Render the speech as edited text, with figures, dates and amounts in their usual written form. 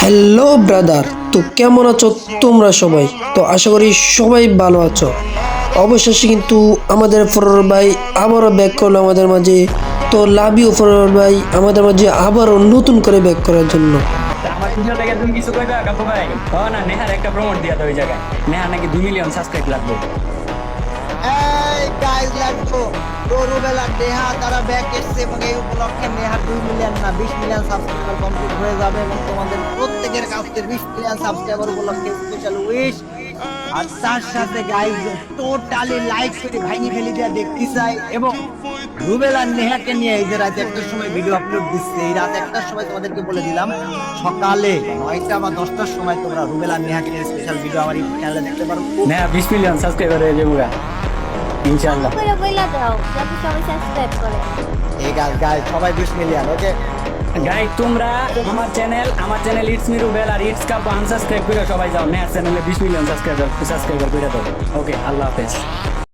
Hello brother, তো কেমন আছো তোমরা সবাই? তো আশা করি সবাই ভালো আছো। অবশেষে কিন্তু আমাদের ফরওয়ার্ড ভাই আবারও ব্যাক করলো আমাদের মাঝে। তো লাভ ইউ ফরওয়ার্ড ভাই, আমাদের মাঝে আবারও নতুন করে ব্যাক করার জন্য। আমার ভিডিও দেখে তুমি কিছু কইবা কাকু ভাই? না, নেহার একটা প্রমোট দিয়া তো ওই জায়গায়। নেহার নাকি 2 মিলিয়ন সাবস্ক্রাইব লাগবে। এই গাইস লাগবো রুবেলা নেহা তারা ব্যাক এসছে এবং এই উপলক্ষে নেহা 2 মিলিয়ন না 20 মিলিয়ন সাবস্ক্রাইবার কমপ্লিট হয়ে যাবে এবং তোমাদের প্রত্যেকের কাছ থেকে 20 মিলিয়ন সাবস্ক্রাইবার উপলক্ষে স্পেশাল উইশ। আর তার সাথে গাইস টোটালি লাইক করে ভাঙি ফেলি দেওয়া দেখতে চাই এবং রুবেলা নেহাকে নিয়ে এই যে রাত একটার সময় ভিডিও আপলোড দিচ্ছে, এই রাত একটার সময় তোমাদেরকে বলে দিলাম সকালে 9টা বা 10টার সময় তোমরা রুবেলা নেহাকে নিয়ে স্পেশাল ভিডিও আমার ইউটিউব চ্যানেলে দেখতে পারো। নেহা 20 মিলিয়ন সাবস্ক্রাইবার হয়ে যাবো গা, ইনশাআল্লাহ। করে বইলা দাও যাতে সবাই সাবস্ক্রাইব করে। এই গাইস সবাই 20 মিলিয়ন ওকে। গাই তোমরা আমার চ্যানেল ইটস মি রুবেল আর ইটস কাপ আনসাবস্ক্রাইব করে সবাই যাও। নেহার চ্যানেলে 20 মিলিয়ন সাবস্ক্রাইবার করে দাও। ওকে, আল্লাহ হাফেজ।